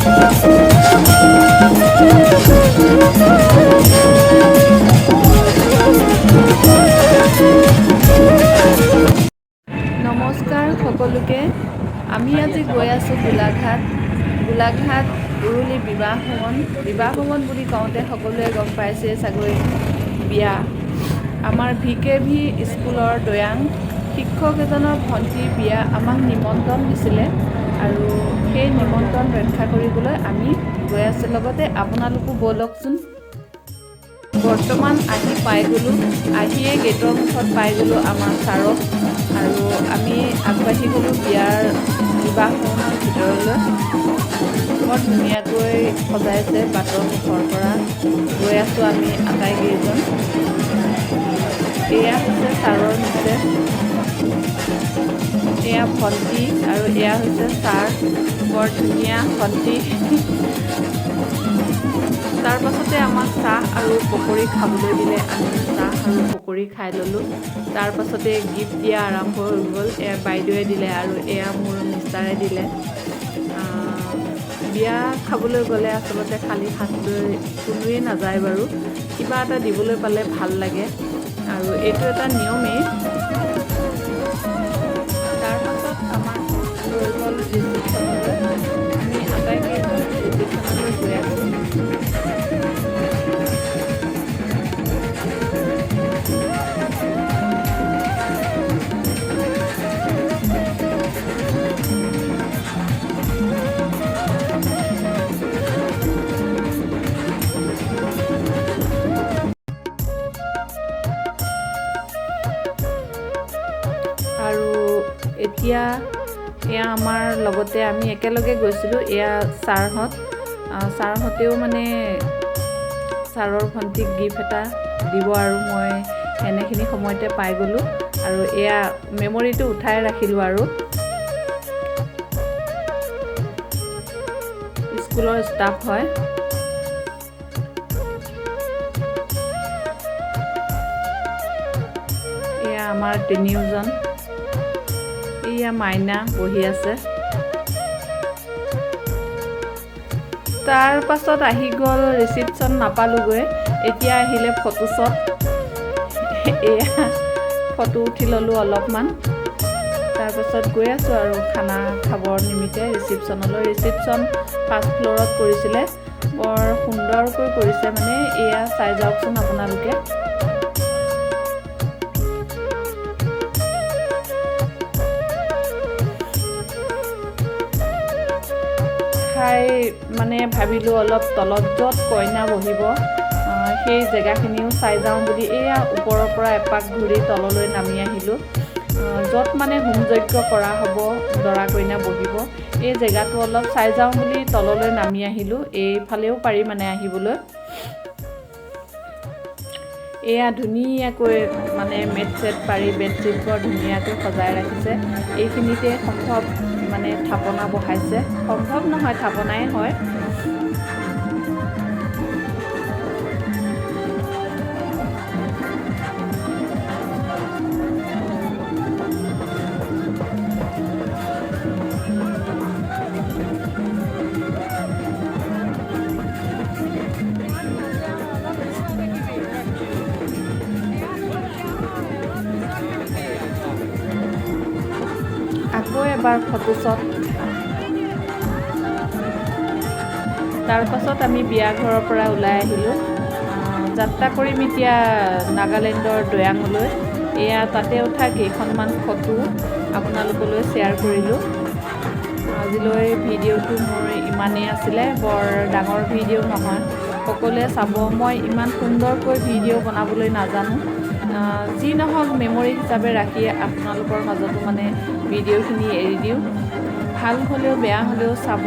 নমস্কাৰ সকলোকে। আমি আজি গৈ আছোঁ গোলাঘাট উৰুলি বিবাহ ভৱন বুলি কওঁতে সকলোৱে গম পাইছে চাগৈ বিয়া। আমাৰ VKV স্কুলৰ দয়াং শিক্ষক এজনৰ ভণ্টিৰ বিয়া আমাক নিমন্ত্ৰণ দিছিলে আৰু সেই নিমন্ত্ৰণ ৰক্ষা কৰিবলৈ আমি গৈ আছোঁ। লগতে আপোনালোকো ব'লকচোন। বৰ্তমান আহি পাই গ'লোঁ, আহিয়ে গেটৰ মুখত পাই গ'লোঁ আমাৰ ছাৰক আৰু আমি আগবাঢ়ি গ'লোঁ বিবাহ ভৱনৰ ভিতৰলৈ। বৰ ধুনীয়াকৈ সজাইছে বাটৰ মুখৰ পৰা গৈ আছোঁ আমি আটাইকেইজন। এয়া হৈছে ছাৰৰ মিছেছ, এয়া ভণ্টি আৰু এয়া হৈছে ছাৰ। বৰ ধুনীয়া ভণ্টি। তাৰ পাছতে আমাক চাহ আৰু পকৰি খাবলৈ দিলে। আমি চাহ আৰু পকৰি খাই ল'লোঁ। তাৰ পাছতে গিফ্ট দিয়া আৰম্ভ হৈ গ'ল। এয়া বাইদেৱে দিলে আৰু এয়া মোৰ মিষ্টাৰে দিলে। বিয়া খাবলৈ গ'লে আচলতে খালী হাত লৈ কোনোৱে নাযায় বাৰু। কিবা এটা দিবলৈ পালে ভাল লাগে আৰু এইটো এটা নিয়মেই। তাৰ পাছত আমাক লৈ গ'ল ৰিচিপশ্যনলৈ। আমি আটাইকেইজন ৰিচিপশ্যনলৈ গৈ আছোঁ। আৰু এতিয়া এয়া আমাৰ লগতে আমি একেলগে গৈছিলোঁ। এয়া ছাৰহঁতেও মানে ছাৰৰ ভণ্টিক গিফ্ট এটা দিব আৰু মই এনেখিনি সময়তে পাই গ'লোঁ আৰু এয়া মেমৰিটো উঠাই ৰাখিলোঁ আৰু স্কুলৰ ষ্টাফ হয়। এয়া আমাৰ তিনিওজন। এয়া মাইনা বহি আছে। তাৰ পাছত আহি গ'ল ৰিচিপশ্যন, নাপালোগৈ। এতিয়া আহিলে ফটোশ্বট। এয়া ফটো উঠি ল'লোঁ অলপমান। তাৰপাছত গৈ আছোঁ আৰু খানা খাবৰ নিমিত্তে ৰিচিপশ্যনলৈ। ৰিচিপশ্যন ফাৰ্ষ্ট ফ্ল'ৰত কৰিছিলে। বৰ সুন্দৰকৈ কৰিছে মানে। এয়া চাই যাওকচোন আপোনালোকে। খাই মানে ভাবিলোঁ অলপ তলত য'ত কইনা বহিব সেই জেগাখিনিও চাই যাওঁ বুলি এয়া ওপৰৰ পৰা এপাক ঘূৰি তললৈ নামি আহিলোঁ। য'ত মানে হোম যজ্ঞ কৰা হ'ব, দৰা কইনা বহিব, এই জেগাটো অলপ চাই যাওঁ বুলি তললৈ নামি আহিলোঁ। এইফালেও পাৰি মানে আহিবলৈ। এয়া ধুনীয়াকৈ মানে মেট চেট পাৰি বেডশ্বীট বৰ ধুনীয়াকৈ সজাই ৰাখিছে। এইখিনিতে সম্ভৱ মানে থাপনা বহাইছে। সম্ভৱ নহয়, থাপনাই হয়। আকৌ এবাৰ ফটোশ্বট। তাৰ পাছত আমি বিয়া ঘৰৰ পৰা ওলাই আহিলোঁ। যাত্ৰা কৰিম এতিয়া নাগালেণ্ডৰ দয়াঙলৈ। এয়া তাতে উঠা কেইখনমান ফটো আপোনালোকলৈ শ্বেয়াৰ কৰিলোঁ। আজিলৈ ভিডিঅ'টো মোৰ ইমানেই আছিলে। বৰ ডাঙৰ ভিডিঅ' নহয়, সকলোৱে চাব। মই ইমান সুন্দৰকৈ ভিডিঅ' বনাবলৈ নাজানো। যি নহওক মেমৰি হিচাপে ৰাখি আপোনালোকৰ মাজতো মানে ভিডিঅ'খিনি এৰি দিওঁ। ভাল হ'লেও বেয়া হ'লেও চাব।